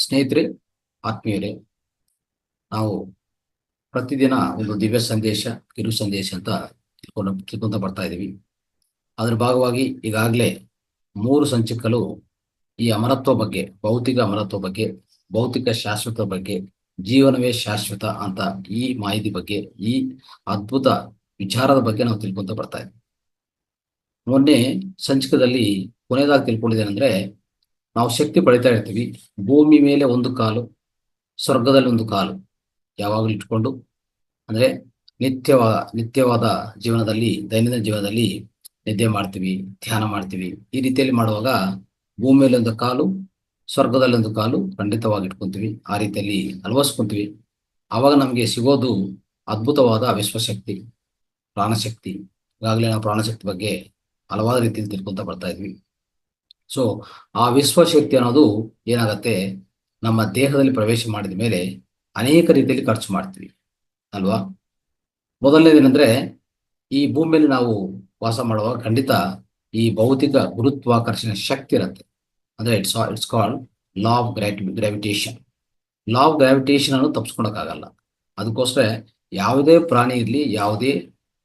ಸ್ನೇಹಿತರೆ, ಆತ್ಮೀಯರೇ, ನಾವು ಪ್ರತಿದಿನ ಒಂದು ದಿವ್ಯ ಸಂದೇಶ, ಕಿರು ಸಂದೇಶ ಅಂತ ತಿಳ್ಕೊಂತ ಬರ್ತಾ ಇದ್ದೀವಿ. ಅದರ ಭಾಗವಾಗಿ ಈಗಾಗಲೇ 3 ಸಂಚಿಕೆಗಳು ಈ ಅಮರತ್ವ ಬಗ್ಗೆ, ಭೌತಿಕ ಅಮರತ್ವ ಬಗ್ಗೆ, ಭೌತಿಕ ಶಾಶ್ವತ ಬಗ್ಗೆ, ಜೀವನವೇ ಶಾಶ್ವತ ಅಂತ ಈ ಮಾಹಿತಿ ಬಗ್ಗೆ, ಈ ಅದ್ಭುತ ವಿಚಾರದ ಬಗ್ಗೆ ನಾವು ತಿಳ್ಕೊಂತ ಬರ್ತಾ ಇದ್ದೀವಿ. ಮೊನ್ನೆ ಸಂಚಿಕೆಯಲ್ಲಿ ಕೊನೆಯದಾಗಿ ತಿಳ್ಕೊಂಡಿದ್ದೇನೆಂದ್ರೆ, ನಾವು ಶಕ್ತಿ ಪಡಿತಾ ಇರ್ತೀವಿ. ಭೂಮಿ ಮೇಲೆ ಒಂದು ಕಾಲು, ಸ್ವರ್ಗದಲ್ಲಿ ಒಂದು ಕಾಲು ಯಾವಾಗಲೂ ಇಟ್ಕೊಂಡು, ಅಂದ್ರೆ ನಿತ್ಯವಾದ ಜೀವನದಲ್ಲಿ, ದೈನಂದಿನ ಜೀವನದಲ್ಲಿ ನಿದ್ದೆ ಮಾಡ್ತೀವಿ, ಧ್ಯಾನ ಮಾಡ್ತೀವಿ. ಈ ರೀತಿಯಲ್ಲಿ ಮಾಡುವಾಗ ಭೂಮಿಯಲ್ಲಿ ಒಂದು ಕಾಲು, ಸ್ವರ್ಗದಲ್ಲಿ ಒಂದು ಕಾಲು ಖಂಡಿತವಾಗಿ ಇಟ್ಕೊಂತೀವಿ. ಆ ರೀತಿಯಲ್ಲಿ ಅಳವಡಿಸ್ಕೊಂತೀವಿ. ಆವಾಗ ನಮಗೆ ಸಿಗೋದು ಅದ್ಭುತವಾದ ವಿಶ್ವಶಕ್ತಿ, ಪ್ರಾಣಶಕ್ತಿ. ಈಗಾಗಲೇ ನಾವು ಪ್ರಾಣಶಕ್ತಿ ಬಗ್ಗೆ ಹಲವಾರು ರೀತಿಯಲ್ಲಿ ತಿಳ್ಕೊಂತ ಬರ್ತಾ ಇದ್ವಿ. ಸೊ ಆ ವಿಶ್ವಶಕ್ತಿ ಅನ್ನೋದು ಏನಾಗತ್ತೆ, ನಮ್ಮ ದೇಹದಲ್ಲಿ ಪ್ರವೇಶ ಮಾಡಿದ ಮೇಲೆ ಅನೇಕ ರೀತಿಯಲ್ಲಿ ಖರ್ಚು ಮಾಡ್ತೀವಿ ಅಲ್ವಾ. ಮೊದಲನೇದೇನೆಂದ್ರೆ, ಈ ಭೂಮಿಯಲ್ಲಿ ನಾವು ವಾಸ ಮಾಡುವಾಗ ಖಂಡಿತ ಈ ಭೌತಿಕ ಗುರುತ್ವಾಕರ್ಷಣೆ ಶಕ್ತಿ ಇರುತ್ತೆ. ಅಂದ್ರೆ it's called law of gravitation. Law of gravitation ಅನ್ನು ತಪ್ಪಿಸ್ಕೊಳಕ್ಕಾಗಲ್ಲ. ಅದಕ್ಕೋಸ್ಕರ ಯಾವುದೇ ಪ್ರಾಣಿ ಇರಲಿ, ಯಾವುದೇ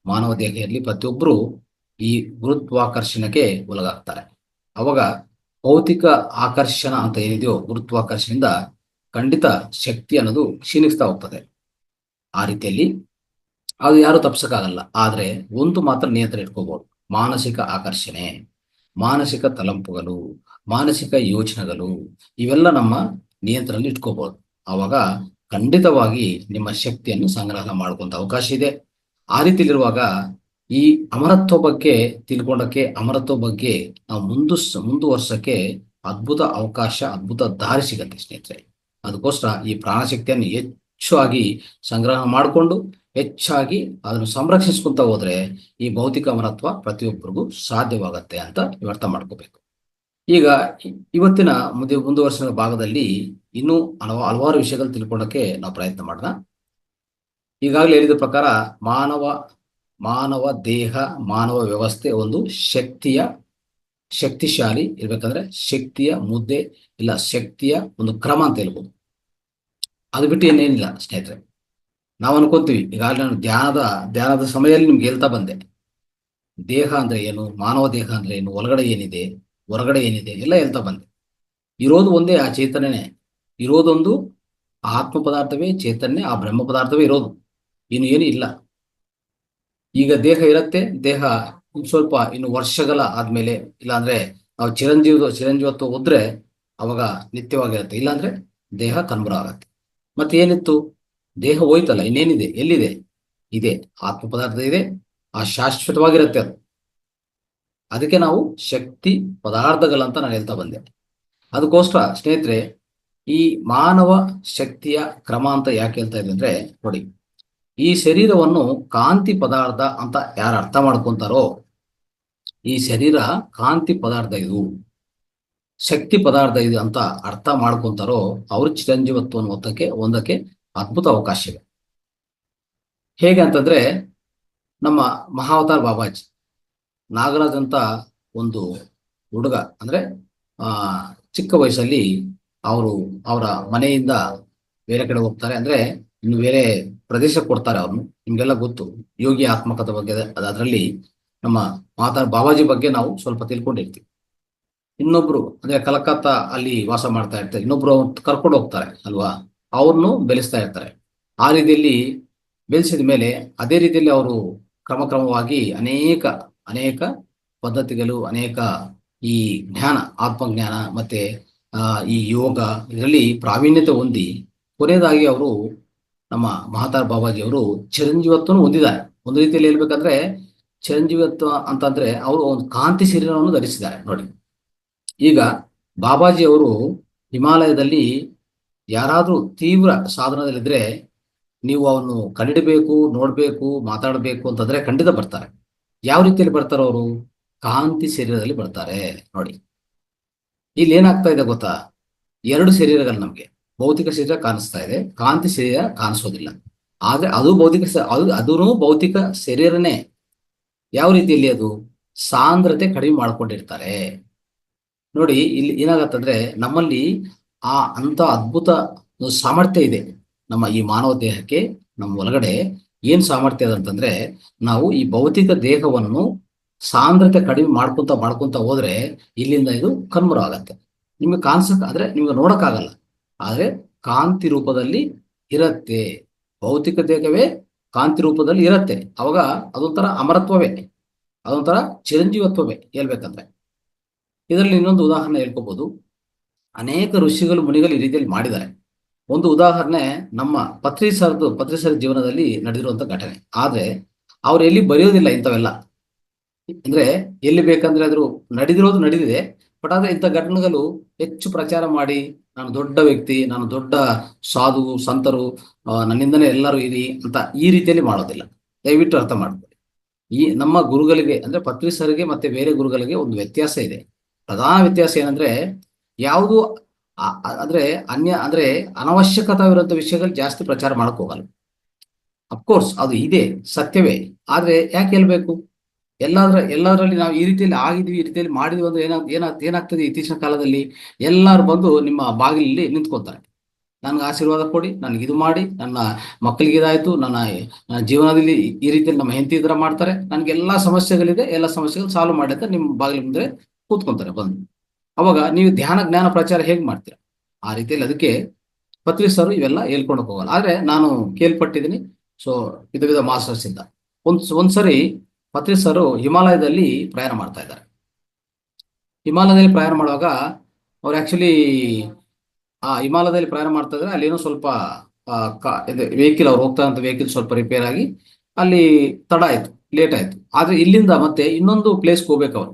ಮಾನವ ದೇಹ ಇರಲಿ, ಪ್ರತಿಯೊಬ್ಬರು ಈ ಗುರುತ್ವಾಕರ್ಷಣೆಗೆ ಒಳಗಾಗ್ತಾರೆ. ಅವಾಗ ಭೌತಿಕ ಆಕರ್ಷಣ ಅಂತ ಏನಿದೆಯೋ, ಗುರುತ್ವಾಕರ್ಷಣೆಯಿಂದ ಖಂಡಿತ ಶಕ್ತಿ ಅನ್ನೋದು ಕ್ಷೀಣಿಸ್ತಾ ಹೋಗ್ತದೆ. ಆ ರೀತಿಯಲ್ಲಿ ಅದು ಯಾರು ತಪ್ಸಕ್ಕಾಗಲ್ಲ. ಆದ್ರೆ ಒಂದು ಮಾತ್ರ ನಿಯಂತ್ರಣ ಇಟ್ಕೋಬಹುದು: ಮಾನಸಿಕ ಆಕರ್ಷಣೆ, ಮಾನಸಿಕ ತಲಂಪುಗಳು, ಮಾನಸಿಕ ಯೋಚನೆಗಳು. ಇವೆಲ್ಲ ನಮ್ಮ ನಿಯಂತ್ರಣ ಇಟ್ಕೋಬಹುದು. ಆವಾಗ ಖಂಡಿತವಾಗಿ ನಿಮ್ಮ ಶಕ್ತಿಯನ್ನು ಸಂಗ್ರಹ ಮಾಡ್ಕೊಂತ ಅವಕಾಶ ಇದೆ. ಆ ರೀತಿಯಲ್ಲಿರುವಾಗ ಈ ಅಮರತ್ವ ಬಗ್ಗೆ ತಿಳ್ಕೊಂಡಕ್ಕೆ, ಅಮರತ್ವ ಬಗ್ಗೆ ನಾವು ಮುಂದುವರ್ಸಕ್ಕೆ ಅದ್ಭುತ ಅವಕಾಶ, ಅದ್ಭುತ ದಾರಿ ಸಿಗತ್ತೆ ಸ್ನೇಹಿತರೆ. ಅದಕ್ಕೋಸ್ಕರ ಈ ಪ್ರಾಣಶಕ್ತಿಯನ್ನು ಹೆಚ್ಚಾಗಿ ಸಂಗ್ರಹ ಮಾಡಿಕೊಂಡು, ಹೆಚ್ಚಾಗಿ ಅದನ್ನು ಸಂರಕ್ಷಿಸ್ಕೊಂತ ಹೋದ್ರೆ ಈ ಭೌತಿಕ ಅಮರತ್ವ ಪ್ರತಿಯೊಬ್ಬರಿಗೂ ಸಾಧ್ಯವಾಗತ್ತೆ ಅಂತ ಅರ್ಥ ಮಾಡ್ಕೋಬೇಕು. ಈಗ ಇವತ್ತಿನ ಮುಂದುವರ್ಸಿದ ಭಾಗದಲ್ಲಿ ಇನ್ನೂ ಹಲವಾರು ವಿಷಯಗಳು ತಿಳ್ಕೊಳ್ಳೋಕೆ ನಾವು ಪ್ರಯತ್ನ ಮಾಡೋಣ. ಈಗಾಗಲೇ ಹೇಳಿದ ಪ್ರಕಾರ ಮಾನವ ದೇಹ, ಮಾನವ ವ್ಯವಸ್ಥೆ ಒಂದು ಶಕ್ತಿಶಾಲಿ ಇರ್ಬೇಕಂದ್ರೆ ಶಕ್ತಿಯ ಮುದ್ದೆ, ಇಲ್ಲ ಶಕ್ತಿಯ ಒಂದು ಕ್ರಮ ಅಂತ ಹೇಳ್ಬೋದು. ಅದು ಬಿಟ್ಟು ಏನೇನಿಲ್ಲ ಸ್ನೇಹಿತರೆ. ನಾವು ಅನ್ಕೋತೀವಿ, ಈಗಾಗಲೇ ನಾನು ಧ್ಯಾನದ ಸಮಯದಲ್ಲಿ ನಿಮ್ಗೆ ಹೇಳ್ತಾ ಬಂದೆ, ದೇಹ ಅಂದ್ರೆ ಏನು, ಮಾನವ ದೇಹ ಅಂದ್ರೆ ಏನು, ಒಳಗಡೆ ಏನಿದೆ, ಹೊರಗಡೆ ಏನಿದೆ ಎಲ್ಲ ಹೇಳ್ತಾ ಬಂದೆ. ಇರೋದು ಒಂದೇ, ಆ ಚೈತನ್ಯನೇ ಇರೋದೊಂದು. ಆತ್ಮ ಪದಾರ್ಥವೇ ಚೈತನ್ಯ, ಆ ಬ್ರಹ್ಮ ಪದಾರ್ಥವೇ ಇರೋದು, ಇನ್ನು ಏನು ಇಲ್ಲ. ಈಗ ದೇಹ ಇರತ್ತೆ, ದೇಹ ಸ್ವಲ್ಪ ಇನ್ನು ವರ್ಷಗಳ ಆದ್ಮೇಲೆ, ಇಲ್ಲಾಂದ್ರೆ ನಾವು ಚಿರಂಜೀವತ್ವ ಹೋದ್ರೆ ಅವಾಗ ನಿತ್ಯವಾಗಿರುತ್ತೆ, ಇಲ್ಲಾಂದ್ರೆ ದೇಹ ಕಣ್ಮರ ಆಗತ್ತೆ. ಮತ್ತೆ ಏನಿತ್ತು, ದೇಹ ಹೋಯ್ತಲ್ಲ, ಇನ್ನೇನಿದೆ, ಎಲ್ಲಿದೆ? ಇದೆ, ಆತ್ಮ ಪದಾರ್ಥ ಇದೆ, ಆ ಶಾಶ್ವತವಾಗಿರುತ್ತೆ ಅದು. ಅದಕ್ಕೆ ನಾವು ಶಕ್ತಿ ಪದಾರ್ಥಗಳಂತ ನಾನು ಹೇಳ್ತಾ ಬಂದೆ. ಅದಕ್ಕೋಸ್ಕರ ಸ್ನೇಹಿತರೆ, ಈ ಮಾನವ ಶಕ್ತಿಯ ಕ್ರಮ ಅಂತ ಯಾಕೆ ಹೇಳ್ತಾ ಇದೆ ಅಂದ್ರೆ, ನೋಡಿ, ಈ ಶರೀರವನ್ನು ಕಾಂತಿ ಪದಾರ್ಥ ಅಂತ ಯಾರು ಅರ್ಥ ಮಾಡ್ಕೊಂತಾರೋ, ಈ ಶರೀರ ಕಾಂತಿ ಪದಾರ್ಥ ಇದು, ಶಕ್ತಿ ಪದಾರ್ಥ ಇದು ಅಂತ ಅರ್ಥ ಮಾಡ್ಕೊಂತಾರೋ, ಅವರು ಚಿರಂಜೀವತ್ವವನ್ನು ಹೊಂದಕ್ಕೆ ಅದ್ಭುತ ಅವಕಾಶ ಇದೆ. ಹೇಗೆ ಅಂತಂದ್ರೆ, ನಮ್ಮ ಮಹಾವತಾರ್ ಬಾಬಾಜಿ ನಾಗರಾಜ್ ಅಂತ ಒಂದು ಹುಡುಗ, ಅಂದ್ರೆ ಚಿಕ್ಕ ವಯಸ್ಸಲ್ಲಿ ಅವರ ಮನೆಯಿಂದ ಬೇರೆ ಕಡೆ ಹೋಗ್ತಾರೆ. ಅಂದ್ರೆ ಇನ್ನು ಬೇರೆ ಪ್ರದೇಶಕ್ಕೆ ಕೊಡ್ತಾರೆ ಅವ್ರನ್ನು. ನಿಮ್ಗೆಲ್ಲ ಗೊತ್ತು ಯೋಗಿ ಆತ್ಮಕಥೆ ಬಗ್ಗೆ. ಅದರಲ್ಲಿ ನಮ್ಮ ಮಹಾವತಾರ್ ಬಾಬಾಜಿ ಬಗ್ಗೆ ನಾವು ಸ್ವಲ್ಪ ತಿಳ್ಕೊಂಡಿರ್ತೀವಿ. ಇನ್ನೊಬ್ರು ಅಂದ್ರೆ ಕಲಕತ್ತಾ ಅಲ್ಲಿ ವಾಸ ಮಾಡ್ತಾ ಇರ್ತಾರೆ, ಇನ್ನೊಬ್ರು ಕರ್ಕೊಂಡು ಹೋಗ್ತಾರೆ ಅಲ್ವಾ, ಅವ್ರನ್ನು ಬೆಳೆಸ್ತಾ ಇರ್ತಾರೆ. ಆ ರೀತಿಯಲ್ಲಿ ಬೆಳೆಸಿದ ಮೇಲೆ ಅದೇ ರೀತಿಯಲ್ಲಿ ಅವರು ಕ್ರಮವಾಗಿ ಅನೇಕ ಪದ್ಧತಿಗಳು, ಅನೇಕ ಈ ಜ್ಞಾನ, ಆತ್ಮಜ್ಞಾನ ಮತ್ತೆ ಈ ಯೋಗ, ಇದರಲ್ಲಿ ಪ್ರಾವೀಣ್ಯತೆ ಹೊಂದಿ ಕೊನೆಯದಾಗಿ ಅವರು ನಮ್ಮ ಮಹಾತಾರ್ ಬಾಬಾಜಿ ಅವರು ಚಿರಂಜೀವತ್ವವನ್ನು ಹೊಂದಿದ್ದಾರೆ. ಒಂದು ರೀತಿಯಲ್ಲಿ ಹೇಳ್ಬೇಕಂದ್ರೆ ಚಿರಂಜೀವತ್ವ ಅಂತಂದ್ರೆ ಅವರು ಒಂದು ಕಾಂತಿ ಶರೀರವನ್ನು ಧರಿಸಿದ್ದಾರೆ ನೋಡಿ. ಈಗ ಬಾಬಾಜಿ ಅವರು ಹಿಮಾಲಯದಲ್ಲಿ ಯಾರಾದ್ರೂ ತೀವ್ರ ಸಾಧನದಲ್ಲಿದ್ರೆ ನೀವು ಅವನು ಕಂಡಿಡಬೇಕು, ನೋಡ್ಬೇಕು, ಮಾತಾಡಬೇಕು ಅಂತಂದ್ರೆ ಖಂಡಿತ ಬರ್ತಾರೆ. ಯಾವ ರೀತಿಯಲ್ಲಿ ಬರ್ತಾರೆ ಅವರು? ಕಾಂತಿ ಶರೀರದಲ್ಲಿ ಬರ್ತಾರೆ ನೋಡಿ. ಇಲ್ಲಿ ಏನಾಗ್ತಾ ಇದೆ ಗೊತ್ತಾ, 2 ಶರೀರಗಳು ನಮ್ಗೆ. ಭೌತಿಕ ಶರೀರ ಕಾಣಿಸ್ತಾ ಇದೆ, ಕಾಂತಿ ಶರೀರ ಕಾಣಿಸೋದಿಲ್ಲ. ಆದ್ರೆ ಅದು ಅದೂ ಭೌತಿಕ ಶರೀರನೇ. ಯಾವ ರೀತಿಯಲ್ಲಿ? ಅದು ಸಾಂದ್ರತೆ ಕಡಿಮೆ ಮಾಡ್ಕೊಂಡಿರ್ತಾರೆ ನೋಡಿ. ಇಲ್ಲಿ ಏನಾಗತ್ತಂದ್ರೆ, ನಮ್ಮಲ್ಲಿ ಅಂತ ಅದ್ಭುತ ಸಾಮರ್ಥ್ಯ ಇದೆ ನಮ್ಮ ಈ ಮಾನವ ದೇಹಕ್ಕೆ. ನಮ್ಮ ಒಳಗಡೆ ಏನ್ ಸಾಮರ್ಥ್ಯ ಇದೆ ಅಂತಂದ್ರೆ, ನಾವು ಈ ಭೌತಿಕ ದೇಹವನ್ನು ಸಾಂದ್ರತೆ ಕಡಿಮೆ ಮಾಡ್ಕೊಂತ ಹೋದ್ರೆ ಇಲ್ಲಿಂದ ಇದು ಕಣ್ಮರ ಆಗತ್ತೆ. ನಿಮ್ಗೆ ಆದ್ರೆ ನಿಮ್ಗೆ ನೋಡಕ್ಕಾಗಲ್ಲ, ಆದ್ರೆ ಕಾಂತಿ ರೂಪದಲ್ಲಿ ಇರತ್ತೆ. ಭೌತಿಕ ದೇಹವೇ ಕಾಂತಿ ರೂಪದಲ್ಲಿ ಇರತ್ತೆ. ಅವಾಗ ಅದೊಂಥರ ಅಮರತ್ವವೇ, ಅದೊಂಥರ ಚಿರಂಜೀವತ್ವವೇ ಹೇಳ್ಬೇಕಂದ್ರೆ. ಇದರಲ್ಲಿ ಇನ್ನೊಂದು ಉದಾಹರಣೆ ಹೇಳ್ಕೋಬಹುದು. ಅನೇಕ ಋಷಿಗಳು ಮುನಿಗಳು ಈ ರೀತಿಯಲ್ಲಿ ಮಾಡಿದ್ದಾರೆ. ಒಂದು ಉದಾಹರಣೆ ನಮ್ಮ ಪತ್ರಿ ಸರ್ ಜೀವನದಲ್ಲಿ ನಡೆದಿರುವಂತ ಘಟನೆ. ಆದ್ರೆ ಅವ್ರು ಎಲ್ಲಿ ಬರೆಯೋದಿಲ್ಲ ಇಂಥವೆಲ್ಲ. ಅಂದ್ರೆ ಎಲ್ಲಿ ಬೇಕಂದ್ರೆ ಅದ್ರ ನಡೆದಿರೋದು ನಡೆದಿದೆ, ಬಟ್ ಆದ್ರೆ ಇಂಥ ಘಟನೆಗಳು ಹೆಚ್ಚು ಪ್ರಚಾರ ಮಾಡಿ ನಾನು ದೊಡ್ಡ ವ್ಯಕ್ತಿ, ನಾನು ದೊಡ್ಡ ಸಾಧು ಸಂತರು, ನನ್ನಿಂದನೇ ಎಲ್ಲರೂ ಇರಿ ಅಂತ ಈ ರೀತಿಯಲ್ಲಿ ಮಾಡೋದಿಲ್ಲ. ದಯವಿಟ್ಟು ಅರ್ಥ ಮಾಡ್ಕೊಳ್ಳಿ. ಈ ನಮ್ಮ ಗುರುಗಳಿಗೆ ಅಂದ್ರೆ ಪತ್ರಿ ಸರ್ಗೆ ಮತ್ತೆ ಬೇರೆ ಗುರುಗಳಿಗೆ ಒಂದು ವ್ಯತ್ಯಾಸ ಇದೆ. ಪ್ರಧಾನ ವ್ಯತ್ಯಾಸ ಏನಂದ್ರೆ, ಯಾವುದು ಅಂದ್ರೆ ಅಂದ್ರೆ ಅನವಶ್ಯಕತೆವಿರುವಂತ ವಿಷಯಗಳು ಜಾಸ್ತಿ ಪ್ರಚಾರ ಮಾಡಕ್ ಹೋಗಲ್ಲ. ಅಫ್ಕೋರ್ಸ್ ಅದು ಇದೆ, ಸತ್ಯವೇ. ಆದ್ರೆ ಯಾಕೆ ಹೇಳ್ಬೇಕು? ಎಲ್ಲದರಲ್ಲಿ ನಾವು ಈ ರೀತಿಯಲ್ಲಿ ಆಗಿದ್ವಿ, ಈ ರೀತಿಯಲ್ಲಿ ಮಾಡಿದ್ವಿ ಅಂದ್ರೆ ಏನಾಗ್ತದೆ ಇತ್ತೀಚಿನ ಕಾಲದಲ್ಲಿ ಎಲ್ಲರೂ ಬಂದು ನಿಮ್ಮ ಬಾಗಿಲಲ್ಲಿ ನಿಂತ್ಕೊತಾರೆ. ನನ್ಗೆ ಆಶೀರ್ವಾದ ಕೊಡಿ, ನನ್ಗೆ ಇದು ಮಾಡಿ, ನನ್ನ ಮಕ್ಕಳಿಗೆ ಇದಾಯ್ತು, ನನ್ನ ಜೀವನದಲ್ಲಿ ಈ ರೀತಿಯಲ್ಲಿ ನಮ್ಮ ಹೆಂಡತಿ ಇದ್ರ ಮಾಡ್ತಾರೆ, ನನ್ಗೆಲ್ಲಾ ಸಮಸ್ಯೆಗಳಿದೆ, ಎಲ್ಲ ಸಮಸ್ಯೆಗಳು ಸಾಲ್ವ್ ಮಾಡಿ ಅಂತ ನಿಮ್ಮ ಬಾಗಿಲ ಮುಂದೆ ಕೂತ್ಕೊಂತಾರೆ ಬಂದು. ಅವಾಗ ನೀವು ಜ್ಞಾನ ಪ್ರಚಾರ ಹೇಗ್ ಮಾಡ್ತೀರಾ? ಆ ರೀತಿಯಲ್ಲಿ ಅದಕ್ಕೆ ಪತ್ರಿ ಸರ್ ಇವೆಲ್ಲ ಹೇಳ್ಕೊಂಡು ಹೋಗಲ್ಲ. ಆದ್ರೆ ನಾನು ಕೇಳ್ಪಟ್ಟಿದ್ದೀನಿ. ಸೊ ವಿಧ ಮಾಸ್ಟರ್ಸ್ ಇಂದ ಒಂದ್ಸರಿ ಪತ್ರಿ ಸರ್ ಹಿಮಾಲಯದಲ್ಲಿ ಪ್ರಯಾಣ ಮಾಡ್ತಾ ಇದ್ದಾರೆ. ಹಿಮಾಲಯದಲ್ಲಿ ಪ್ರಯಾಣ ಮಾಡುವಾಗ ಅವ್ರು ಆಕ್ಚುಲಿ ಹಿಮಾಲಯದಲ್ಲಿ ಪ್ರಯಾಣ ಮಾಡ್ತಾ ಇದ್ರೆ ಅಲ್ಲಿ ಏನೋ ಸ್ವಲ್ಪ ವೆಹಿಕಲ್, ಅವ್ರು ಹೋಗ್ತಾ ಇದ್ದ ವೆಹಿಕಲ್ ಸ್ವಲ್ಪ ರಿಪೇರ್ ಆಗಿ ಅಲ್ಲಿ ತಡ ಆಯ್ತು, ಲೇಟ್ ಆಯ್ತು. ಆದ್ರೆ ಇಲ್ಲಿಂದ ಮತ್ತೆ ಇನ್ನೊಂದು ಪ್ಲೇಸ್ಗೆ ಹೋಗ್ಬೇಕು ಅವರು.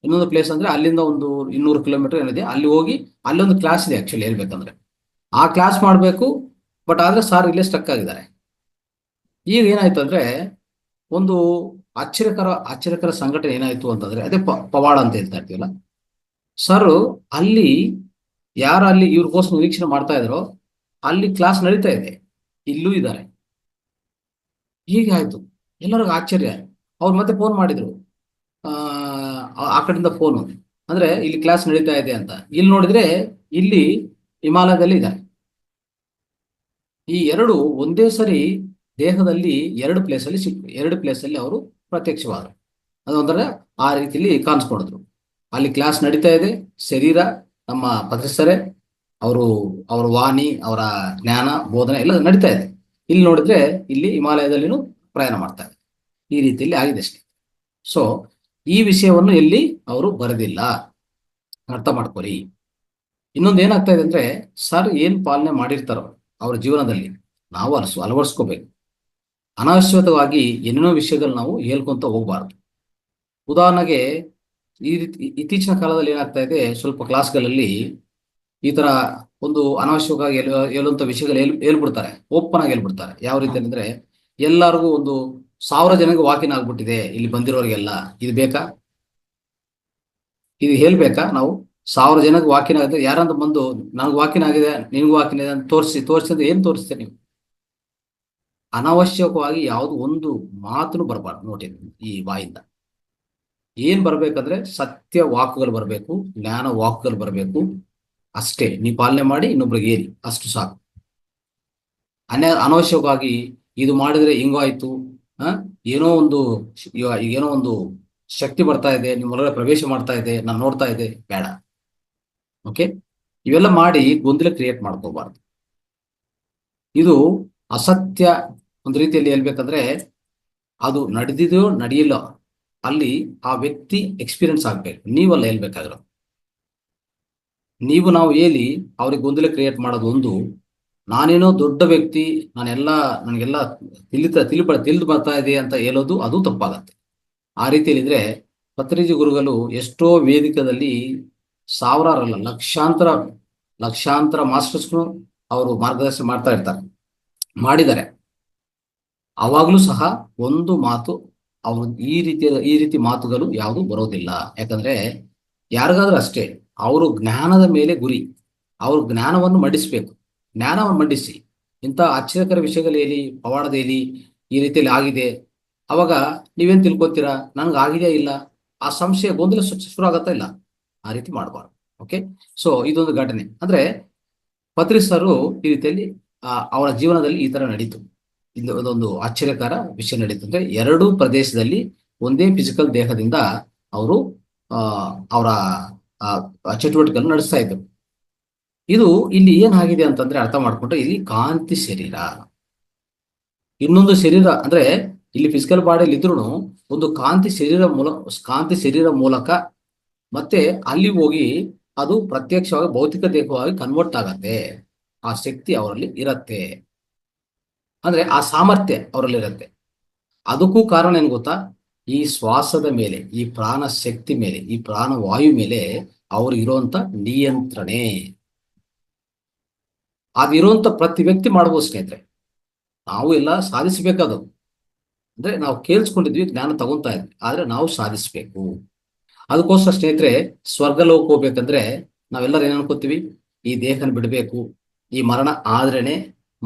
ಇನ್ನೊಂದು ಪ್ಲೇಸ್ ಅಂದ್ರೆ ಅಲ್ಲಿಂದ ಒಂದು 200 ಕಿಲೋಮೀಟರ್ ಏನಿದೆ, ಅಲ್ಲಿ ಹೋಗಿ ಅಲ್ಲೊಂದು ಕ್ಲಾಸ್ ಇದೆ ಆಕ್ಚುಲಿ ಹೇಳ್ಬೇಕಂದ್ರೆ. ಆ ಕ್ಲಾಸ್ ಮಾಡಬೇಕು, ಬಟ್ ಆದ್ರೆ ಸಾರ್ ಇಲ್ಲೇ ಸ್ಟಕ್ ಆಗಿದ್ದಾರೆ. ಈಗ ಏನಾಯ್ತು ಅಂದ್ರೆ, ಒಂದು ಆಶ್ಚರ್ಯಕರ ಸಂಘಟನೆ ಏನಾಯ್ತು ಅಂತಂದ್ರೆ, ಅದೇ ಪವಾಡ ಅಂತ ಹೇಳ್ತಾ ಇರ್ತೀವಲ್ಲ. ಸರ್ ಅಲ್ಲಿ ಅಲ್ಲಿ ಇವ್ರಿಗೋಸ್ಕರ ನಿರೀಕ್ಷಣೆ ಮಾಡ್ತಾ ಇದ್ರು, ಅಲ್ಲಿ ಕ್ಲಾಸ್ ನಡೀತಾ ಇದೆ, ಇಲ್ಲೂ ಇದ್ದಾರೆ. ಹೀಗಾಯ್ತು, ಎಲ್ಲರಿಗೂ ಆಶ್ಚರ್ಯ. ಅವ್ರು ಮತ್ತೆ ಫೋನ್ ಮಾಡಿದ್ರು, ಆ ಕಡೆಯಿಂದ ಫೋನು, ಅಂದ್ರೆ ಇಲ್ಲಿ ಕ್ಲಾಸ್ ನಡೀತಾ ಇದೆ ಅಂತ. ಇಲ್ಲಿ ನೋಡಿದ್ರೆ ಇಲ್ಲಿ ಹಿಮಾಲಯದಲ್ಲಿ ಇದ್ದಾರೆ. ಈ ಎರಡು ಒಂದೇ ಸರಿ ದೇಹದಲ್ಲಿ ಎರಡು ಪ್ಲೇಸಲ್ಲಿ ಅವರು ಪ್ರತ್ಯಕ್ಷವಾದರು. ಅದೊಂಥರ ಆ ರೀತಿಯಲ್ಲಿ ಕಾಣಿಸ್ಕೊಂಡಿದ್ರು. ಅಲ್ಲಿ ಕ್ಲಾಸ್ ನಡೀತಾ ಇದೆ, ಶರೀರ ನಮ್ಮ ಪತ್ರಿಸರೆ, ಅವರ ವಾಣಿ, ಅವರ ಜ್ಞಾನ ಬೋಧನೆ ಎಲ್ಲ ನಡೀತಾ ಇದೆ. ಇಲ್ಲಿ ನೋಡಿದ್ರೆ ಇಲ್ಲಿ ಹಿಮಾಲಯದಲ್ಲಿನೂ ಪ್ರಯಾಣ ಮಾಡ್ತಾ ಇದೆ. ಈ ರೀತಿಯಲ್ಲಿ ಆಗಿದೆ ಅಷ್ಟೇ. ಸೊ ಈ ವಿಷಯವನ್ನು ಎಲ್ಲಿ ಅವರು ಬರೆದಿಲ್ಲ, ಅರ್ಥ ಮಾಡ್ಕೊಳ್ಳಿ. ಇನ್ನೊಂದು ಏನಾಗ್ತಾ ಇದೆ ಅಂದ್ರೆ, ಸರ್ ಏನ್ ಪಾಲನೆ ಮಾಡಿರ್ತಾರೋ ಅವ್ರ ಜೀವನದಲ್ಲಿ ನಾವು ಅಳವಡಿಸ್ಕೋಬೇಕು. ಅನಾವಶ್ಯಕವಾಗಿ ಏನೇನೋ ವಿಷಯಗಳು ನಾವು ಹೇಳ್ಕೊಂತ ಹೋಗ್ಬಾರ್ದು. ಉದಾಹರಣೆಗೆ ಈ ರೀತಿ ಇತ್ತೀಚಿನ ಕಾಲದಲ್ಲಿ ಏನಾಗ್ತಾ ಇದೆ, ಸ್ವಲ್ಪ ಕ್ಲಾಸ್ಗಳಲ್ಲಿ ಈ ತರ ಒಂದು ಅನಾವಶ್ಯಕವಾಗಿ ಹೇಳುವಂತ ವಿಷಯಗಳು ಹೇಳ್ಬಿಡ್ತಾರೆ, ಓಪನ್ ಆಗಿ ಹೇಳ್ಬಿಡ್ತಾರೆ. ಯಾವ ರೀತಿ ಅಂದ್ರೆ, ಎಲ್ಲರಿಗೂ ಒಂದು 1000 ಜನಕ್ಕೆ ವಾಕಿನ್ ಆಗ್ಬಿಟ್ಟಿದೆ ಇಲ್ಲಿ ಬಂದಿರೋರಿಗೆಲ್ಲ, ಇದು ಬೇಕಾ? ಇದು ಹೇಳ್ಬೇಕಾ? ನಾವು 1000 ಜನಕ್ಕೆ ವಾಕಿನ್ ಆಗಿದೆ, ಯಾರಂತ ಬಂದು ನನಗೆ ವಾಕಿನ್ ಆಗಿದೆ, ನಿನ್ಗೂ ವಾಕಿನ್ ಇದೆ ಅಂತ ತೋರಿಸಿ ಅಂತ ಏನ್ ತೋರಿಸ್ತೇನೆ ನೀವು? ಅನಾವಶ್ಯಕವಾಗಿ ಯಾವುದು ಒಂದು ಮಾತನ್ನು ಬರಬಾರ್ದು ನೋಡಿ ಈ ಬಾಯಿಂದ. ಏನ್ ಬರ್ಬೇಕಂದ್ರೆ ಸತ್ಯ ವಾಕ್ಗಳು ಬರಬೇಕು, ಜ್ಞಾನ ವಾಕ್ಗಳು ಬರಬೇಕು. ಅಷ್ಟೇ ನೀವು ಪಾಲನೆ ಮಾಡಿ ಇನ್ನೊಬ್ರಿಗೆ ಏರಿ, ಅಷ್ಟು ಸಾಕು. ಅನಾವಶ್ಯಕವಾಗಿ ಇದು ಮಾಡಿದ್ರೆ ಹಿಂಗಾಯ್ತು, ಏನೋ ಒಂದು ಶಕ್ತಿ ಬರ್ತಾ ಇದೆ, ನಿಮ್ಮೊಳಗಡೆ ಪ್ರವೇಶ ಮಾಡ್ತಾ ಇದೆ, ನಾನು ನೋಡ್ತಾ ಇದೆ, ಬೇಡ. ಓಕೆ, ಇವೆಲ್ಲ ಮಾಡಿ ಗೊಂದಲ ಕ್ರಿಯೇಟ್ ಮಾಡ್ಕೋಬಾರ್ದು. ಇದು ಅಸತ್ಯ. ಒಂದು ರೀತಿಯಲ್ಲಿ ಹೇಳ್ಬೇಕಂದ್ರೆ, ಅದು ನಡೆದಿದೋ ನಡೆಯಿಲ್ಲ, ಅಲ್ಲಿ ಆ ವ್ಯಕ್ತಿ ಎಕ್ಸ್ಪೀರಿಯನ್ಸ್ ಆಗ್ಬೇಕು, ನೀವಲ್ಲ ಹೇಳ್ಬೇಕಾಗಿರೋ. ನಾವು ಹೇಳಿ ಅವ್ರಿಗೆ ಗೊಂದಲ ಕ್ರಿಯೇಟ್ ಮಾಡೋದು ಒಂದು. ನಾನೇನೋ ದೊಡ್ಡ ವ್ಯಕ್ತಿ, ನನಗೆಲ್ಲ ತಿಳಿದು ಬರ್ತಾ ಇದೆ ಅಂತ ಹೇಳೋದು, ಅದು ತಪ್ಪಾಗತ್ತೆ. ಆ ರೀತಿಯಲ್ಲಿದ್ರೆ ಪತ್ರಿಜಿ ಗುರುಗಳು ಎಷ್ಟೋ ವೇದಿಕೆಯಲ್ಲಿ ಸಾವಿರಾರಲ್ಲ ಲಕ್ಷಾಂತರ ಮಾಸ್ಟರ್ಸ್ಗಳು ಅವರು ಮಾರ್ಗದರ್ಶನ ಮಾಡ್ತಾ ಇರ್ತಾರೆ, ಮಾಡಿದ್ದಾರೆ. ಅವಾಗ್ಲೂ ಸಹ ಒಂದು ಮಾತು, ಅವರು ಈ ರೀತಿ ಮಾತುಗಳು ಯಾವುದು ಬರೋದಿಲ್ಲ. ಯಾಕಂದ್ರೆ ಯಾರಿಗಾದ್ರೂ ಅಷ್ಟೇ, ಅವರು ಜ್ಞಾನದ ಮೇಲೆ ಗುರಿ, ಅವರು ಜ್ಞಾನವನ್ನು ಮಂಡಿಸ್ಬೇಕು. ಜ್ಞಾನವನ್ನು ಮಂಡಿಸಿ ಇಂಥ ಆಶ್ಚರ್ಯಕರ ವಿಷಯಗಳು ಹೇಳಿ, ಪವಾಡದ ಹೇಳಿ ಈ ರೀತಿಯಲ್ಲಿ ಆಗಿದೆ, ಅವಾಗ ನೀವೇನ್ ತಿಳ್ಕೊತೀರಾ? ನನ್ಗೆ ಆಗಿದೆಯಾ ಇಲ್ಲ, ಆ ಸಂಶಯ ಗೊಂದಲ ಶುರು ಆಗತ್ತಾ ಇಲ್ಲ. ಆ ರೀತಿ ಮಾಡಬಾರ್ದು. ಓಕೆ, ಸೊ ಇದೊಂದು ಘಟನೆ. ಅಂದ್ರೆ ಪತ್ರಿಸರು ಈ ರೀತಿಯಲ್ಲಿ ಅವರ ಜೀವನದಲ್ಲಿ ಈ ತರ ನಡೀತು. ಇದು ಅದೊಂದು ಆಶ್ಚರ್ಯಕರ ವಿಷಯ ನಡೀತು. ಅಂದ್ರೆ ಎರಡೂ ಪ್ರದೇಶದಲ್ಲಿ ಒಂದೇ ಫಿಸಿಕಲ್ ದೇಹದಿಂದ ಅವರು ಅವರ ಚಟುವಟಿಕೆಯನ್ನು ನಡೆಸ್ತಾ ಇದ್ರು. ಇದು ಇಲ್ಲಿ ಏನಾಗಿದೆ ಅಂತಂದ್ರೆ ಅರ್ಥ ಮಾಡ್ಕೊಂಡ್ರೆ ಇಲ್ಲಿ ಕಾಂತಿ ಶರೀರ, ಇನ್ನೊಂದು ಶರೀರ ಅಂದ್ರೆ ಇಲ್ಲಿ ಫಿಸಿಕಲ್ ಬಾಡಿಯಲ್ಲಿ ಇದ್ರು ಒಂದು ಕಾಂತಿ ಶರೀರ ಮೂಲಕ ಮತ್ತೆ ಅಲ್ಲಿ ಹೋಗಿ ಅದು ಪ್ರತ್ಯಕ್ಷವಾಗಿ ಭೌತಿಕ ದೇಹವಾಗಿ ಕನ್ವರ್ಟ್ ಆಗತ್ತೆ. ಆ ಶಕ್ತಿ ಅವರಲ್ಲಿ ಇರತ್ತೆ, ಅಂದ್ರೆ ಆ ಸಾಮರ್ಥ್ಯ ಅವರಲ್ಲಿ ಇರತ್ತೆ. ಅದಕ್ಕೂ ಕಾರಣ ಏನ್ ಗೊತ್ತಾ? ಈ ಶ್ವಾಸದ ಮೇಲೆ, ಈ ಪ್ರಾಣ ಶಕ್ತಿ ಮೇಲೆ, ಈ ಪ್ರಾಣ ವಾಯು ಮೇಲೆ ಅವ್ರಿಗಿರುವಂತ ನಿಯಂತ್ರಣೆ. ಅದಿರುವಂತ ಪ್ರತಿ ವ್ಯಕ್ತಿ ಮಾಡಬಹುದು ಸ್ನೇಹಿತರೆ. ನಾವು ಎಲ್ಲ ಸಾಧಿಸಬೇಕದು. ಅಂದ್ರೆ ನಾವು ಕೇಳಿಸ್ಕೊಂಡಿದ್ವಿ, ಜ್ಞಾನ ತಗೊಂತಾ ಇದ್ವಿ, ಆದ್ರೆ ನಾವು ಸಾಧಿಸ್ಬೇಕು. ಅದಕ್ಕೋಸ್ಕರ ಸ್ನೇಹಿತರೆ, ಸ್ವರ್ಗ ಲೋಕ ಹೋಗ್ಬೇಕಂದ್ರೆ ನಾವೆಲ್ಲರೂ ಏನ್ ಅನ್ಕೋತೀವಿ? ಈ ದೇಹನ ಬಿಡಬೇಕು, ಈ ಮರಣ ಆದ್ರೇನೆ,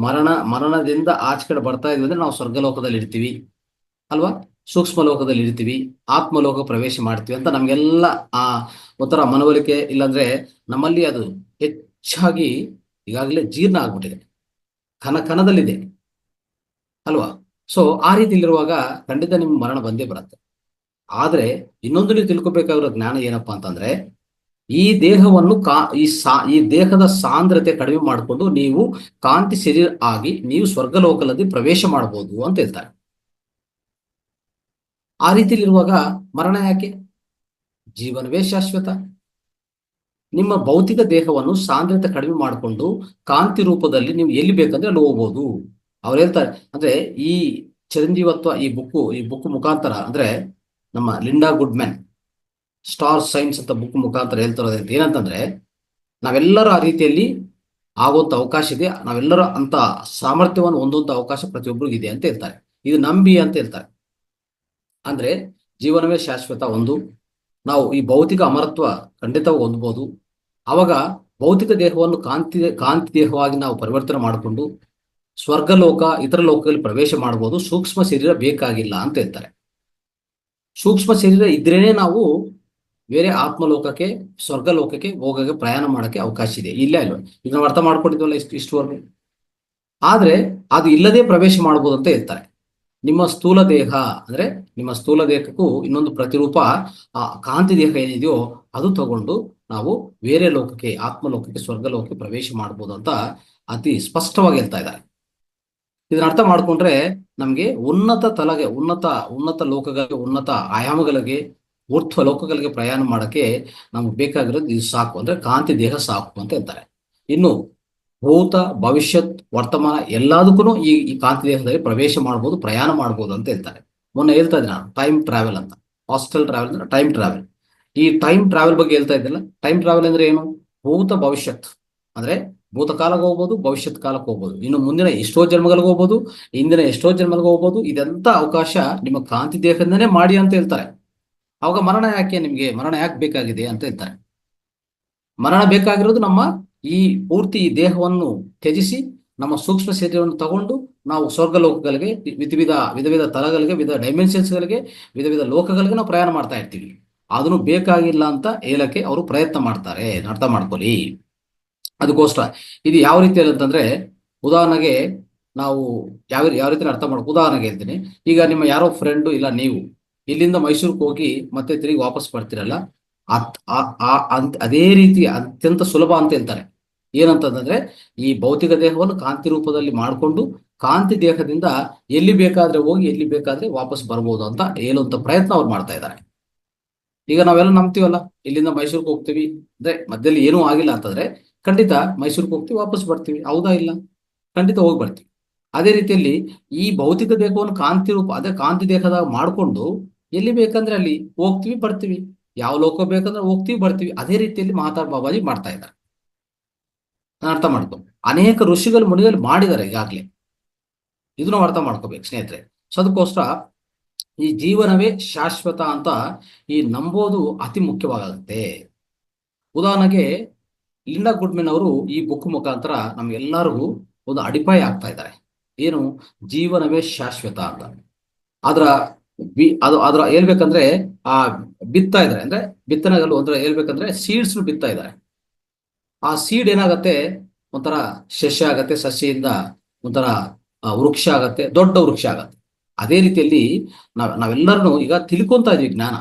ಮರಣದಿಂದ ಆಚೆ ಕಡೆ ಬರ್ತಾ ಇದ್ವಿ ಅಂದ್ರೆ ನಾವು ಸ್ವರ್ಗ ಲೋಕದಲ್ಲಿ ಇರ್ತೀವಿ ಅಲ್ವಾ, ಸೂಕ್ಷ್ಮ ಲೋಕದಲ್ಲಿ ಇರ್ತೀವಿ, ಆತ್ಮಲೋಕ ಪ್ರವೇಶ ಮಾಡ್ತೀವಿ ಅಂತ ನಮ್ಗೆಲ್ಲ ಆ ಒಂಥರ ಮನವರಿಕೆ, ಇಲ್ಲಾಂದ್ರೆ ನಮ್ಮಲ್ಲಿ ಅದು ಹೆಚ್ಚಾಗಿ ಈಗಾಗಲೇ ಜೀರ್ಣ ಆಗ್ಬಿಟ್ಟಿದೆ, ಕಣದಲ್ಲಿದೆ ಅಲ್ವಾ. ಸೊ ಆ ರೀತಿಯಲ್ಲಿರುವಾಗ ಖಂಡಿತ ನಿಮ್ ಮರಣ ಬಂದೇ ಬರುತ್ತೆ. ಆದ್ರೆ ಇನ್ನೊಂದು ನೀವು ತಿಳ್ಕೊಬೇಕಾಗಿರೋ ಜ್ಞಾನ ಏನಪ್ಪಾ ಅಂತಂದ್ರೆ, ಈ ದೇಹವನ್ನು ಈ ದೇಹದ ಸಾಂದ್ರತೆ ಕಡಿಮೆ ಮಾಡಿಕೊಂಡು ನೀವು ಕಾಂತಿ ಶರೀರ ಆಗಿ ನೀವು ಸ್ವರ್ಗಲೋಕದಲ್ಲಿ ಪ್ರವೇಶ ಮಾಡಬಹುದು ಅಂತ ಹೇಳ್ತಾರೆ. ಆ ರೀತಿಯಲ್ಲಿರುವಾಗ ಮರಣ ಯಾಕೆ? ಜೀವನವೇ ಶಾಶ್ವತ. ನಿಮ್ಮ ಭೌತಿಕ ದೇಹವನ್ನು ಸಾಂದ್ರತೆ ಕಡಿಮೆ ಮಾಡಿಕೊಂಡು ಕಾಂತಿ ರೂಪದಲ್ಲಿ ನೀವು ಎಲ್ಲಿ ಬೇಕಂದ್ರೆ ಅಲ್ಲಿ ಹೋಗ್ಬೋದು. ಅವ್ರು ಹೇಳ್ತಾರೆ ಅಂದ್ರೆ ಈ ಚಿರಂಜೀವತ್ವ ಈ ಬುಕ್ ಮುಖಾಂತರ ಅಂದ್ರೆ ನಮ್ಮ ಲಿಂಡಾ ಗುಡ್ಮ್ಯಾನ್ ಸ್ಟಾರ್ ಸೈನ್ಸ್ ಅಂತ ಬುಕ್ ಮುಖಾಂತರ ಹೇಳ್ತಿರೋದು ಏನಂತಂದ್ರೆ, ನಾವೆಲ್ಲರೂ ಆ ರೀತಿಯಲ್ಲಿ ಆಗುವಂತ ಅವಕಾಶ ಇದೆ, ನಾವೆಲ್ಲರೂ ಅಂತ ಸಾಮರ್ಥ್ಯವನ್ನು ಹೊಂದುವಂತ ಅವಕಾಶ ಪ್ರತಿಯೊಬ್ಬರಿಗೂ ಇದೆ ಅಂತ ಹೇಳ್ತಾರೆ. ಇದು ನಂಬಿ ಅಂತ ಹೇಳ್ತಾರೆ. ಅಂದ್ರೆ ಜೀವನವೇ ಶಾಶ್ವತ ಒಂದು, ನಾವು ಈ ಭೌತಿಕ ಅಮರತ್ವ ಖಂಡಿತವಾಗಿ ಹೊಂದಬಹುದು. ಅವಾಗ ಭೌತಿಕ ದೇಹವನ್ನು ಕಾಂತಿ ದೇಹವಾಗಿ ನಾವು ಪರಿವರ್ತನೆ ಮಾಡಿಕೊಂಡು ಸ್ವರ್ಗಲೋಕ ಇತರ ಲೋಕದಲ್ಲಿ ಪ್ರವೇಶ ಮಾಡಬಹುದು. ಸೂಕ್ಷ್ಮ ಶರೀರ ಬೇಕಾಗಿಲ್ಲ ಅಂತ ಹೇಳ್ತಾರೆ. ಸೂಕ್ಷ್ಮ ಶರೀರ ಇದ್ರೇನೆ ನಾವು ಬೇರೆ ಆತ್ಮಲೋಕಕ್ಕೆ ಸ್ವರ್ಗಲೋಕಕ್ಕೆ ಹೋಗಕ್ಕೆ ಪ್ರಯಾಣ ಮಾಡಕ್ಕೆ ಅವಕಾಶ ಇದೆ. ಇಲ್ಲ ಇಲ್ವ? ಈಗ ನಾವು ಅರ್ಥ ಮಾಡ್ಕೊಂಡಿದ್ವಲ್ಲ ಇಷ್ಟುವರೆಗೂ. ಆದ್ರೆ ಅದು ಇಲ್ಲದೆ ಪ್ರವೇಶ ಮಾಡಬಹುದು ಅಂತ ಹೇಳ್ತಾರೆ. ನಿಮ್ಮ ಸ್ಥೂಲ ದೇಹ ಅಂದ್ರೆ ನಿಮ್ಮ ಸ್ಥೂಲ ದೇಹಕ್ಕೂ ಇನ್ನೊಂದು ಪ್ರತಿರೂಪ ಆ ಕಾಂತಿ ದೇಹ ಏನಿದೆಯೋ ಅದು ತಗೊಂಡು ನಾವು ಬೇರೆ ಲೋಕಕ್ಕೆ, ಆತ್ಮಲೋಕಕ್ಕೆ, ಸ್ವರ್ಗಲೋಕಕ್ಕೆ ಪ್ರವೇಶ ಮಾಡಬಹುದು ಅಂತ ಅತಿ ಸ್ಪಷ್ಟವಾಗಿ ಹೇಳ್ತಾ ಇದ್ದಾರೆ. ಇದನ್ನ ಅರ್ಥ ಮಾಡ್ಕೊಂಡ್ರೆ ನಮ್ಗೆ ಉನ್ನತ ಲೋಕಗಳಿಗೆ, ಉನ್ನತ ಆಯಾಮಗಳಿಗೆ, ಊರ್ಧ್ವ ಲೋಕಗಳಿಗೆ ಪ್ರಯಾಣ ಮಾಡಕ್ಕೆ ನಮ್ಗೆ ಬೇಕಾಗಿರೋದು ಇದು ಸಾಕು, ಅಂದ್ರೆ ಕಾಂತಿ ದೇಹ ಸಾಕು ಅಂತ ಹೇಳ್ತಾರೆ. ಇನ್ನು ಭೂತ, ಭವಿಷ್ಯತ್, ವರ್ತಮಾನ ಎಲ್ಲದಕ್ಕೂ ಈ ಕಾಂತಿ ದೇಹದಲ್ಲಿ ಪ್ರವೇಶ ಮಾಡ್ಬೋದು, ಪ್ರಯಾಣ ಮಾಡ್ಬೋದು ಅಂತ ಹೇಳ್ತಾರೆ. ಮೊನ್ನೆ ಹೇಳ್ತಾ ಇದ್ದೆ ನಾನು ಟೈಮ್ ಟ್ರಾವೆಲ್ ಅಂತ. ಹಾಸ್ಟೆಲ್ ಟ್ರಾವೆಲ್ ಅಂದ್ರೆ ಟೈಮ್ ಟ್ರಾವೆಲ್. ಈ ಟೈಮ್ ಟ್ರಾವೆಲ್ ಬಗ್ಗೆ ಹೇಳ್ತಾ ಇದ್ದಿಲ್ಲ. ಟೈಮ್ ಟ್ರಾವೆಲ್ ಅಂದ್ರೆ ಏನು? ಭೂತ ಭವಿಷ್ಯತ್ ಅಂದ್ರೆ ಭೂತಕಾಲಕ್ಕೆ ಹೋಗ್ಬೋದು, ಭವಿಷ್ಯತ್ ಕಾಲಕ್ಕೆ ಹೋಗ್ಬೋದು, ಇನ್ನು ಮುಂದಿನ ಎಷ್ಟೋ ಜನ್ಮಗಳಿಗೆ ಹೋಗ್ಬೋದು, ಇಂದಿನ ಎಷ್ಟೋ ಜನ್ಮಗಳಿಗೆ ಹೋಗ್ಬೋದು. ಇದೆಂತ ಅವಕಾಶ ನಿಮ್ಮ ಕಾಂತಿ ದೇಹದಿಂದನೇ ಮಾಡಿ ಅಂತ ಹೇಳ್ತಾರೆ. ಅವಾಗ ಮರಣ ಯಾಕೆ? ನಿಮ್ಗೆ ಮರಣ ಯಾಕೆ ಬೇಕಾಗಿದೆ ಅಂತ ಹೇಳ್ತಾರೆ. ಮರಣ ಬೇಕಾಗಿರೋದು ನಮ್ಮ ಈ ಪೂರ್ತಿ ಈ ದೇಹವನ್ನು ತ್ಯಜಿಸಿ ನಮ್ಮ ಸೂಕ್ಷ್ಮ ಶರೀರವನ್ನು ತಗೊಂಡು ನಾವು ಸ್ವರ್ಗ ಲೋಕಗಳಿಗೆ, ವಿಧ ತಲಗಳಿಗೆ, ವಿಧ ಡೈಮೆನ್ಷನ್ಸ್ಗಳಿಗೆ, ವಿಧ ಲೋಕಗಳಿಗೆ ನಾವು ಪ್ರಯಾಣ ಮಾಡ್ತಾ ಇರ್ತೀವಿ. ಅದನ್ನು ಬೇಕಾಗಿಲ್ಲ ಅಂತ ಹೇಳಕ್ಕೆ ಅವರು ಪ್ರಯತ್ನ ಮಾಡ್ತಾರೆ, ಅರ್ಥ ಮಾಡ್ಕೊಳ್ಳಿ. ಅದಕ್ಕೋಸ್ಕರ ಇದು ಯಾವ ರೀತಿಯಲ್ಲಿ ಅಂತಂದ್ರೆ, ಉದಾಹರಣೆಗೆ ನಾವು ಯಾವ ರೀತಿ ಅರ್ಥ ಮಾಡ್ಕೊ, ಉದಾಹರಣೆಗೆ ಹೇಳ್ತೀನಿ. ಈಗ ನಿಮ್ಮ ಯಾರೋ ಫ್ರೆಂಡು ಇಲ್ಲ ನೀವು ಇಲ್ಲಿಂದ ಮೈಸೂರಿಗೆ ಹೋಗಿ ಮತ್ತೆ ತಿರುಗಿ ವಾಪಸ್ ಬರ್ತೀರಲ್ಲ, ಅದೇ ರೀತಿ ಅತ್ಯಂತ ಸುಲಭ ಅಂತ ಹೇಳ್ತಾರೆ. ಏನಂತಂದ್ರೆ ಈ ಭೌತಿಕ ದೇಹವನ್ನು ಕಾಂತಿ ರೂಪದಲ್ಲಿ ಮಾಡಿಕೊಂಡು ಕಾಂತಿ ದೇಹದಿಂದ ಎಲ್ಲಿ ಬೇಕಾದ್ರೆ ಹೋಗಿ ಎಲ್ಲಿ ಬೇಕಾದ್ರೆ ವಾಪಸ್ ಬರ್ಬೋದು ಅಂತ ಹೇಳುವಂತ ಪ್ರಯತ್ನ ಅವ್ರು ಮಾಡ್ತಾ ಇದ್ದಾರೆ. ಈಗ ನಾವೆಲ್ಲ ನಂಬ್ತೀವಲ್ಲ, ಇಲ್ಲಿಂದ ಮೈಸೂರಿಗೆ ಹೋಗ್ತೀವಿ ಅಂದ್ರೆ ಮಧ್ಯದಲ್ಲಿ ಏನೂ ಆಗಿಲ್ಲ ಅಂತಂದ್ರೆ ಖಂಡಿತ ಮೈಸೂರಿಗೆ ಹೋಗ್ತೀವಿ, ವಾಪಸ್ ಬರ್ತೀವಿ. ಹೌದಾ? ಇಲ್ಲ, ಖಂಡಿತ ಹೋಗಿ ಬರ್ತೀವಿ. ಅದೇ ರೀತಿಯಲ್ಲಿ ಈ ಭೌತಿಕ ದೇಹವನ್ನು ಕಾಂತಿ ರೂಪ, ಅದೇ ಕಾಂತಿ ದೇಹದಾಗ ಮಾಡಿಕೊಂಡು ಎಲ್ಲಿ ಬೇಕಂದ್ರೆ ಅಲ್ಲಿ ಹೋಗ್ತೀವಿ, ಬರ್ತೀವಿ. ಯಾವ ಲೋಕ ಬೇಕಂದ್ರೆ ಹೋಗ್ತೀವಿ, ಬರ್ತೀವಿ. ಅದೇ ರೀತಿಯಲ್ಲಿ ಮಹಾತ್ಮ ಬಾಬಾಜಿ ಮಾಡ್ತಾ ಇದ್ದಾರೆ. ನಾನು ಅರ್ಥ ಮಾಡ್ಕೊ, ಅನೇಕ ಋಷಿಗಳು ಮುನಿಗಳು ಮಾಡಿದ್ದಾರೆ ಈಗಾಗಲೇ. ಇದು ನಾವು ಅರ್ಥ ಮಾಡ್ಕೋಬೇಕು ಸ್ನೇಹಿತರೆ. ಸೊ ಅದಕ್ಕೋಸ್ಕರ ಈ ಜೀವನವೇ ಶಾಶ್ವತ ಅಂತ ಈ ನಂಬೋದು ಅತಿ ಮುಖ್ಯವಾಗುತ್ತೆ. ಉದಾಹರಣೆಗೆ ಲಿಂಡಾ ಗುಡ್ಮೆನ್ ಅವರು ಈ ಬುಕ್ ಮುಖಾಂತರ ನಮ್ಗೆಲ್ಲರಿಗೂ ಒಂದು ಅಡಿಪಾಯ ಆಗ್ತಾ ಇದ್ದಾರೆ. ಏನು? ಜೀವನವೇ ಶಾಶ್ವತ ಅಂತ. ಅದ್ರ ಹೇಳ್ಬೇಕಂದ್ರೆ ಆ ಬಿತ್ತಾ ಇದ್ದಾರೆ, ಅಂದ್ರೆ ಬಿತ್ತನೆಗಳು ಅಂದ್ರೆ ಹೇಳ್ಬೇಕಂದ್ರೆ ಸೀಡ್ಸ್ ಬಿತ್ತಾ ಇದ್ದಾರೆ. ಆ ಸೀಡ್ ಏನಾಗತ್ತೆ, ಒಂಥರ ಸಸ್ಯ ಆಗತ್ತೆ, ಸಸ್ಯದಿಂದ ಒಂಥರ ವೃಕ್ಷ ಆಗತ್ತೆ, ದೊಡ್ಡ ವೃಕ್ಷ ಆಗತ್ತೆ. ಅದೇ ರೀತಿಯಲ್ಲಿ ನಾವೆಲ್ಲರೂ ಈಗ ತಿಳ್ಕೊಂತ ಇದೀವಿ ಜ್ಞಾನ.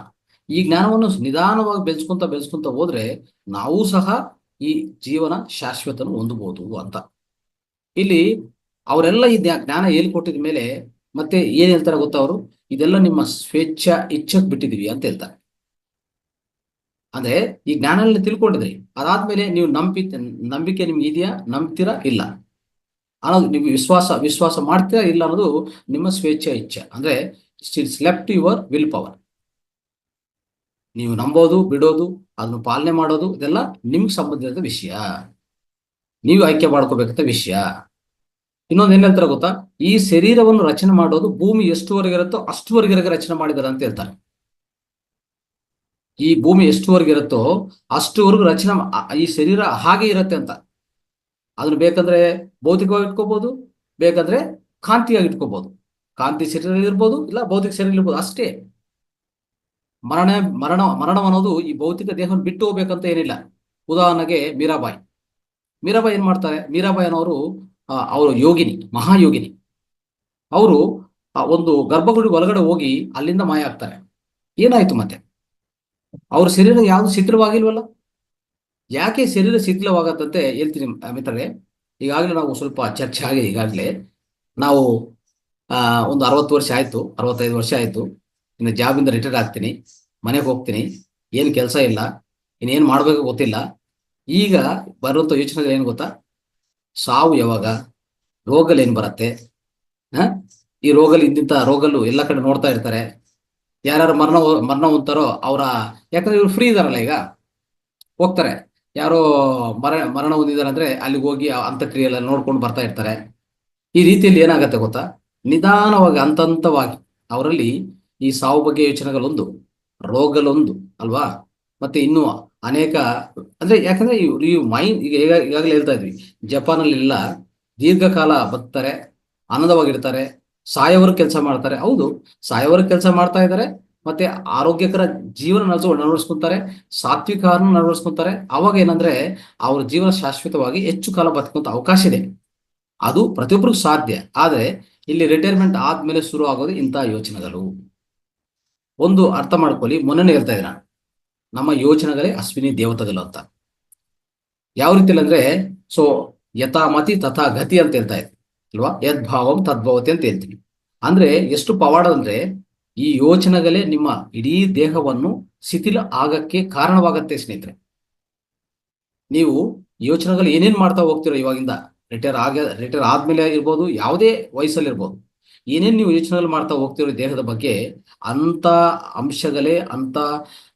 ಈ ಜ್ಞಾನವನ್ನು ನಿಧಾನವಾಗಿ ಬೆಳೆಸ್ಕೊಂತ ಹೋದ್ರೆ ನಾವು ಸಹ ಈ ಜೀವನ ಶಾಶ್ವತನ ಹೊಂದಬಹುದು ಅಂತ. ಇಲ್ಲಿ ಅವರೆಲ್ಲ ಈ ಜ್ಞಾನ ಹೇಳ್ಕೊಟ್ಟಿದ ಮೇಲೆ ಮತ್ತೆ ಏನ್ ಹೇಳ್ತಾರೆ ಗೊತ್ತಾ ಅವರು? ಇದೆಲ್ಲ ನಿಮ್ಮ ಸ್ವೇಚ್ಛ ಇಚ್ಛಕ್ ಬಿಟ್ಟಿದೀವಿ ಅಂತ ಹೇಳ್ತಾರೆ. ಅಂದ್ರೆ ಈ ಜ್ಞಾನ ತಿಳ್ಕೊಂಡಿದ್ರಿ, ಅದಾದ್ಮೇಲೆ ನೀವು ನಂಬಿಕೆ ನಿಮ್ಗೆ ಇದೆಯಾ, ನಂಬ್ತೀರಾ ಇಲ್ಲ ಅನ್ನೋದು, ನೀವು ವಿಶ್ವಾಸ ಮಾಡ್ತೀರಾ ಇಲ್ಲ ಅನ್ನೋದು ನಿಮ್ಮ ಸ್ವೇಚ್ಛ ಇಚ್ಛೆ. ಅಂದ್ರೆ it's left your will power. ನೀವು ನಂಬೋದು ಬಿಡೋದು, ಅದನ್ನು ಪಾಲನೆ ಮಾಡೋದು, ಇದೆಲ್ಲ ನಿಮ್ಗೆ ಸಂಬಂಧಿಸಿದ ವಿಷಯ, ನೀವು ಆಯ್ಕೆ ಮಾಡ್ಕೋಬೇಕಂತ ವಿಷಯ. ಇನ್ನೊಂದು ಏನ್ ಹೇಳ್ತಾರೆ ಗೊತ್ತಾ? ಈ ಶರೀರವನ್ನು ರಚನೆ ಮಾಡೋದು ಭೂಮಿ ಎಷ್ಟುವರೆಗೆ ಇರುತ್ತೋ ಅಷ್ಟುವರೆಗೆ ರಚನೆ ಮಾಡಿದಾರೆ ಅಂತ ಹೇಳ್ತಾರೆ. ಈ ಭೂಮಿ ಎಷ್ಟುವರೆಗೆ ಇರುತ್ತೋ ಅಷ್ಟುವರೆಗೂ ರಚನೆ ಈ ಶರೀರ ಹಾಗೆ ಇರುತ್ತೆ ಅಂತ. ಅದನ್ನು ಬೇಕಂದ್ರೆ ಭೌತಿಕವಾಗಿ ಇಟ್ಕೋಬಹುದು, ಬೇಕಂದ್ರೆ ಕಾಂತಿಯಾಗಿ ಇಟ್ಕೋಬಹುದು. ಕಾಂತಿ ಶರೀರ ಇರ್ಬೋದು, ಇಲ್ಲ ಭೌತಿಕ ಶರೀರ ಇರ್ಬೋದು, ಅಷ್ಟೇ. ಮರಣ ಅನ್ನೋದು ಈ ಭೌತಿಕ ದೇಹವನ್ನು ಬಿಟ್ಟು ಹೋಗ್ಬೇಕಂತ ಏನಿಲ್ಲ. ಉದಾಹರಣೆಗೆ ಮೀರಾಬಾಯಿ ಏನ್ ಮಾಡ್ತಾರೆ? ಮೀರಾಬಾಯಿ ಅನ್ನೋರು ಅವರು ಯೋಗಿನಿ, ಮಹಾಯೋಗಿನಿ. ಅವರು ಒಂದು ಗರ್ಭಗುಡಿ ಒಳಗಡೆ ಹೋಗಿ ಅಲ್ಲಿಂದ ಮಾಯ ಆಗ್ತಾರೆ. ಏನಾಯ್ತು ಮತ್ತೆ? ಅವ್ರ ಶರೀರ ಯಾವ್ದು ಶಿಥಿಲವಾಗಿಲ್ವಲ್ಲ? ಯಾಕೆ ಶರೀರ ಶಿಥಿಲವಾಗತ್ತಂತೆ ಹೇಳ್ತೀನಿ ಮಿತ್ರರೇ. ಈಗಾಗಲೇ ನಾವು ಸ್ವಲ್ಪ ಚರ್ಚೆ ಆಗಿದೆ. ಈಗಾಗಲೇ ನಾವು ಒಂದು 60 ವರ್ಷ ಆಯ್ತು, 65 ವರ್ಷ ಆಯ್ತು. ಇನ್ನು ಜಾಬಿಂದ ರಿಟೈರ್ ಆಗ್ತೀನಿ, ಮನೆಗೆ ಹೋಗ್ತೀನಿ, ಏನು ಕೆಲಸ ಇಲ್ಲ, ಇನ್ನೇನು ಮಾಡ್ಬೇಕು ಗೊತ್ತಿಲ್ಲ. ಈಗ ಬರುವಂತ ಯೋಚನೆಗಳು ಏನು ಗೊತ್ತಾ? ಸಾವು ಯಾವಾಗ, ರೋಗಗಳು ಏನು ಬರುತ್ತೆ, ಈ ರೋಗಲ್ ಇಂತಿಂತ ರೋಗಗಳು ಎಲ್ಲ ಕಡೆ ನೋಡ್ತಾ ಇರ್ತಾರೆ. ಯಾರ್ಯಾರು ಮರಣ ಹೊಂತಾರೋ ಅವರ, ಯಾಕಂದ್ರೆ ಇವ್ರು ಫ್ರೀ ಇದಾರಲ್ಲ, ಈಗ ಹೋಗ್ತಾರೆ. ಯಾರೋ ಮರಣ ಹೊಂದಿದಾರೆ ಅಂದ್ರೆ ಅಲ್ಲಿಗೆ ಹೋಗಿ ಅಂತ್ಯಕ್ರಿಯೆ ಎಲ್ಲ ನೋಡ್ಕೊಂಡು ಬರ್ತಾ ಇರ್ತಾರೆ. ಈ ರೀತಿಯಲ್ಲಿ ಏನಾಗತ್ತೆ ಗೊತ್ತಾ? ನಿಧಾನವಾಗಿ ಹಂತವಾಗಿ ಅವರಲ್ಲಿ ಈ ಸಾವು ಬಗ್ಗೆ ಯೋಚನೆಗಳೊಂದು, ರೋಗಗಳೊಂದು ಅಲ್ವಾ, ಮತ್ತೆ ಇನ್ನೂ ಅನೇಕ, ಅಂದ್ರೆ ಯಾಕಂದ್ರೆ ಈ ಮೈಂಡ್ ಈಗ ಈಗಾಗಲೇ ಹೇಳ್ತಾ ಇದ್ವಿ, ಜಪಾನಲ್ಲೆಲ್ಲ ದೀರ್ಘಕಾಲ ಬದುಕ್ತಾರೆ, ಆನಂದವಾಗಿರ್ತಾರೆ, ಸಾಯವರೆಗೂ ಕೆಲಸ ಮಾಡ್ತಾರೆ. ಹೌದು, ಸಾಯವರೆಗೂ ಕೆಲಸ ಮಾಡ್ತಾ ಇದ್ದಾರೆ, ಮತ್ತೆ ಆರೋಗ್ಯಕರ ಜೀವನ ನಡ್ಸ್ಕೊಂತಾರೆ, ಸಾತ್ವಿಕ ಆಹಾರ ನಡ್ಸ್ಕೊಂತಾರೆ. ಅವಾಗ ಏನಂದ್ರೆ ಅವ್ರ ಜೀವನ ಶಾಶ್ವತವಾಗಿ ಹೆಚ್ಚು ಕಾಲ ಬದುಕುವಂತ ಅವಕಾಶ ಇದೆ. ಅದು ಪ್ರತಿಯೊಬ್ಬರಿಗೂ ಸಾಧ್ಯ. ಆದ್ರೆ ಇಲ್ಲಿ ರಿಟೈರ್ಮೆಂಟ್ ಆದ್ಮೇಲೆ ಶುರು ಆಗೋದು ಇಂತಹ ಯೋಚನೆಗಳು. ಒಂದು ಅರ್ಥ ಮಾಡ್ಕೊಳ್ಳಿ, ಮೊನ್ನೆ ಹೇಳ್ತಾ ಇದ್ರ ನಮ್ಮ ಯೋಚನೆಗಳೇ ಅಶ್ವಿನಿ ದೇವತೆಗಳು ಅಂತ. ಯಾವ ರೀತಿಯಲ್ಲಿ ಅಂದ್ರೆ, ಸೊ ಯಥಾಮತಿ ತಥಾ ಗತಿ ಅಂತ ಹೇಳ್ತಾ ಇದ್ವಿ ಅಲ್ವಾ? ಯದ್ಭಾವಂ ತದ್ಭವತಿ ಅಂತ ಹೇಳ್ತೀವಿ. ಅಂದ್ರೆ ಎಷ್ಟು ಪವಾಡ ಅಂದ್ರೆ, ಈ ಯೋಚನೆಗಳೇ ನಿಮ್ಮ ಇಡೀ ದೇಹವನ್ನು ಶಿಥಿಲ ಆಗಕ್ಕೆ ಕಾರಣವಾಗತ್ತೆ ಸ್ನೇಹಿತರೆ. ನೀವು ಯೋಚನೆಗಳು ಏನೇನ್ ಮಾಡ್ತಾ ಹೋಗ್ತಿರೋ ಇವಾಗಿಂದ, ರಿಟೈರ್ ಆದ್ಮೇಲೆ ಇರ್ಬೋದು, ಯಾವುದೇ ವಯಸ್ಸಲ್ಲಿ ಇರ್ಬೋದು, ಏನೇನ್ ನೀವು ಯೋಚನೆಗಳು ಮಾಡ್ತಾ ಹೋಗ್ತಿರೋ ದೇಹದ ಬಗ್ಗೆ, ಅಂತ ಅಂಶಗಳೇ, ಅಂತ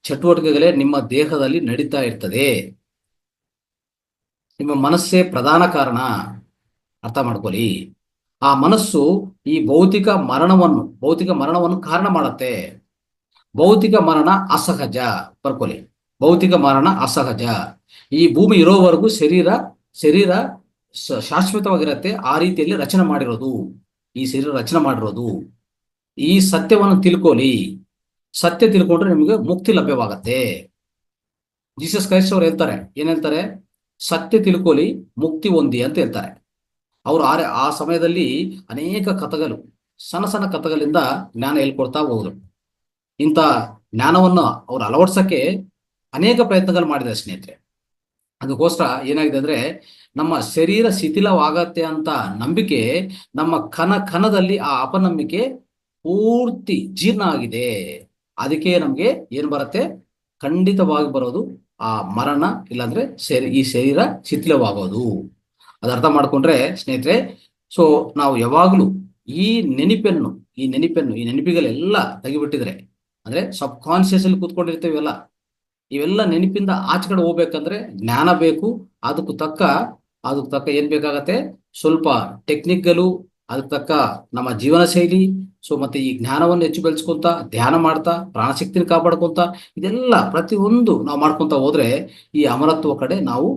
ಚಟುವಟಿಕೆಗಳೇ ನಿಮ್ಮ ದೇಹದಲ್ಲಿ ನಡೀತಾ ಇರ್ತದೆ. ನಿಮ್ಮ ಮನಸ್ಸೇ ಪ್ರಧಾನ ಕಾರಣ, ಅರ್ಥ ಮಾಡ್ಕೊಳ್ಳಿ. ಆ ಮನಸ್ಸು ಈ ಭೌತಿಕ ಮರಣವನ್ನು ಕಾರಣ ಮಾಡತ್ತೆ. ಭೌತಿಕ ಮರಣ ಅಸಹಜ, ಬರ್ಕೊಳ್ಳಿ. ಭೌತಿಕ ಮರಣ ಅಸಹಜ. ಈ ಭೂಮಿ ಇರೋವರೆಗೂ ಶರೀರ ಶಾಶ್ವತವಾಗಿರತ್ತೆ. ಆ ರೀತಿಯಲ್ಲಿ ರಚನೆ ಮಾಡಿರೋದು, ಈ ಶರೀರ ರಚನೆ ಮಾಡಿರೋದು. ಈ ಸತ್ಯವನ್ನು ತಿಳ್ಕೊಳ್ಳಿ. ಸತ್ಯ ತಿಳ್ಕೊಂಡ್ರೆ ನಿಮಗೆ ಮುಕ್ತಿ ಲಭ್ಯವಾಗತ್ತೆ. ಜೀಸಸ್ ಕ್ರೈಸ್ಟ್ ಅವ್ರು ಹೇಳ್ತಾರೆ, ಏನ್ ಹೇಳ್ತಾರೆ? ಸತ್ಯ ತಿಳ್ಕೊಳ್ಳಿ, ಮುಕ್ತಿ ಹೊಂದಿ ಅಂತ ಹೇಳ್ತಾರೆ. ಅವರು ಆ ಸಮಯದಲ್ಲಿ ಅನೇಕ ಕಥೆಗಳು, ಸಣ್ಣ ಕಥೆಗಳಿಂದ ಜ್ಞಾನ ಹೇಳ್ಕೊಡ್ತಾ ಹೋದ್ರು. ಇಂಥ ಜ್ಞಾನವನ್ನು ಅವ್ರು ಅಳವಡಿಸಕ್ಕೆ ಅನೇಕ ಪ್ರಯತ್ನಗಳು ಮಾಡಿದ್ದಾರೆ ಸ್ನೇಹಿತರೆ. ಅದಕ್ಕೋಸ್ಕರ ಏನಾಗಿದೆ ಅಂದ್ರೆ, ನಮ್ಮ ಶರೀರ ಶಿಥಿಲವಾಗತ್ತೆ ಅಂತ ನಂಬಿಕೆ ನಮ್ಮ ಕಣದಲ್ಲಿ ಆ ಅಪನಂಬಿಕೆ ಪೂರ್ತಿ ಜೀರ್ಣ ಆಗಿದೆ. ಅದಕ್ಕೆ ನಮ್ಗೆ ಏನ್ ಬರುತ್ತೆ? ಖಂಡಿತವಾಗಿ ಬರೋದು ಆ ಮರಣ, ಇಲ್ಲಾಂದ್ರೆ ಈ ಶರೀರ ಶಿಥಿಲವಾಗೋದು. ಅದು ಅರ್ಥ ಮಾಡ್ಕೊಂಡ್ರೆ ಸ್ನೇಹಿತರೆ, ಸೊ ನಾವು ಯಾವಾಗ್ಲೂ ಈ ನೆನಪಿಗಳೆಲ್ಲ ತೆಗಿಬಿಟ್ಟಿದ್ರೆ, ಅಂದ್ರೆ ಸಬ್ ಕಾನ್ಶಿಯಸ್ ಅಲ್ಲಿ ಕೂತ್ಕೊಂಡಿರ್ತೇವೆಲ್ಲ, ಇವೆಲ್ಲ ನೆನಪಿಂದ ಆಚೆ ಕಡೆ ಹೋಗ್ಬೇಕಂದ್ರೆ ಜ್ಞಾನ ಬೇಕು. ಅದಕ್ಕೆ ತಕ್ಕ ಏನ್ ಬೇಕಾಗತ್ತೆ? ಸ್ವಲ್ಪ ಟೆಕ್ನಿಕ್ಗಳು, ಅದಕ್ಕೆ ತಕ್ಕ ನಮ್ಮ ಜೀವನ ಶೈಲಿ. ಸೊ ಮತ್ತೆ ಈ ಜ್ಞಾನವನ್ನು ಹೆಚ್ಚು ಬೆಳೆಸ್ಕೊಂತ, ಧ್ಯಾನ ಮಾಡ್ತಾ, ಪ್ರಾಣಶಕ್ತಿನ ಕಾಪಾಡ್ಕೊಂತ, ಇದೆಲ್ಲ ಪ್ರತಿಯೊಂದು ನಾವು ಮಾಡ್ಕೊಂತ ಹೋದ್ರೆ ಈ ಅಮರತ್ವ ಕಡೆ ನಾವು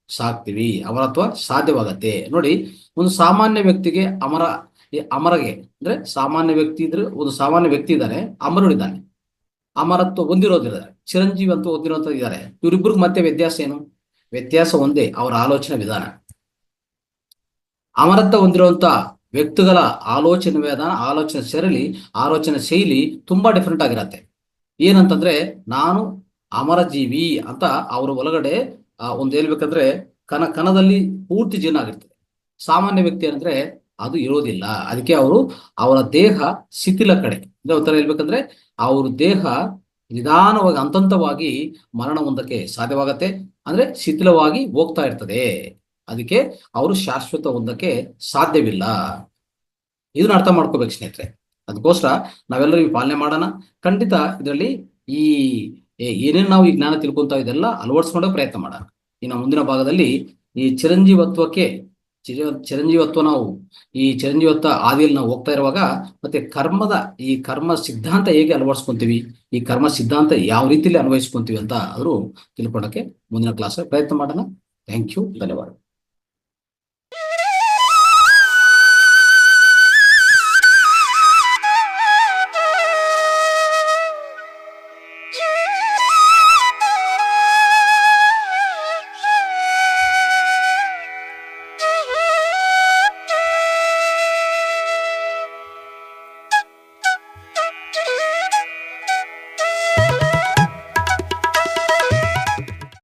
ಸಾಕ್ತಿವಿ, ಅಮರತ್ವ ಸಾಧ್ಯವಾಗತ್ತೆ. ನೋಡಿ, ಒಂದು ಸಾಮಾನ್ಯ ವ್ಯಕ್ತಿಗೆ ಅಮರಗೆ ಅಂದ್ರೆ ಸಾಮಾನ್ಯ ವ್ಯಕ್ತಿ ಇದ್ರೆ, ಒಂದು ಸಾಮಾನ್ಯ ವ್ಯಕ್ತಿ ಇದ್ದಾನೆ, ಅಮರನಿದ್ದಾನೆ, ಅಮರತ್ವ ಹೊಂದಿರೋದಿದ್ದಾರೆ, ಚಿರಂಜೀವಿ ಅಂತ ಹೊಂದಿರೋಂಥ ಇದ್ದಾರೆ. ಇವರಿಬ್ಬರಿಗೆ ಮತ್ತೆ ವ್ಯತ್ಯಾಸ ಏನು? ವ್ಯತ್ಯಾಸ ಒಂದೇ, ಅವರ ಆಲೋಚನಾ ವಿಧಾನ. ಅಮರತ್ವ ಹೊಂದಿರುವಂತ ವ್ಯಕ್ತಿಗಳ ಆಲೋಚನೆ ವಿಧಾನ, ಆಲೋಚನೆ ಶೈಲಿ ತುಂಬಾ ಡಿಫ್ರೆಂಟ್ ಆಗಿರತ್ತೆ. ಏನಂತಂದ್ರೆ ನಾನು ಅಮರ ಜೀವಿ ಅಂತ ಅವ್ರ ಒಳಗಡೆ ಒಂದು ಹೇಳ್ಬೇಕಂದ್ರೆ ಕಣದಲ್ಲಿ ಪೂರ್ತಿ ಜೀವನ ಆಗಿರ್ತದೆ. ಸಾಮಾನ್ಯ ವ್ಯಕ್ತಿ ಅಂದ್ರೆ ಅದು ಇರೋದಿಲ್ಲ. ಅದಕ್ಕೆ ಅವರ ದೇಹ ಶಿಥಿಲ ಕಡೆ ಅಂದ್ರೆ ಉತ್ತರ ಹೇಳ್ಬೇಕಂದ್ರೆ ಅವ್ರ ದೇಹ ನಿಧಾನವಾಗಿ ಹಂತವಾಗಿ ಮರಣ ಹೊಂದಕ್ಕೆ ಸಾಧ್ಯವಾಗತ್ತೆ. ಅಂದ್ರೆ ಶಿಥಿಲವಾಗಿ ಹೋಗ್ತಾ ಇರ್ತದೆ. ಅದಕ್ಕೆ ಅವರು ಶಾಶ್ವತ ಹೊಂದಕ್ಕೆ ಸಾಧ್ಯವಿಲ್ಲ. ಇದನ್ನ ಅರ್ಥ ಮಾಡ್ಕೋಬೇಕು ಸ್ನೇಹಿತರೆ. ಅದಕ್ಕೋಸ್ಕರ ನಾವೆಲ್ಲರೂ ಈ ಪಾಲನೆ ಮಾಡೋಣ. ಖಂಡಿತ ಇದರಲ್ಲಿ ಈ ಏನೇನು ನಾವು ಈ ಜ್ಞಾನ ತಿಳ್ಕೊಂತ ಇದೆಲ್ಲ ಅಳವಡಿಸ್ಕೊಳ್ಳೋ ಪ್ರಯತ್ನ ಮಾಡೋಣ. ಇನ್ನು ಮುಂದಿನ ಭಾಗದಲ್ಲಿ ಈ ಚಿರಂಜೀವತ್ವ ನಾವು ಈ ಚಿರಂಜೀವತ್ವ ಹಾದಿಯಲ್ಲಿ ನಾವು ಹೋಗ್ತಾ ಇರುವಾಗ ಮತ್ತೆ ಈ ಕರ್ಮ ಸಿದ್ಧಾಂತ ಹೇಗೆ ಅಳವಡಿಸ್ಕೊಂತೀವಿ, ಈ ಕರ್ಮ ಸಿದ್ಧಾಂತ ಯಾವ ರೀತಿಯಲ್ಲಿ ಅನ್ವಯಿಸ್ಕೊಂತೀವಿ ಅಂತ ಆದ್ರೂ ತಿಳ್ಕೊಳಕ್ಕೆ ಮುಂದಿನ ಕ್ಲಾಸ್ ಪ್ರಯತ್ನ ಮಾಡೋಣ. ಥ್ಯಾಂಕ್ ಯು, ಧನ್ಯವಾದ.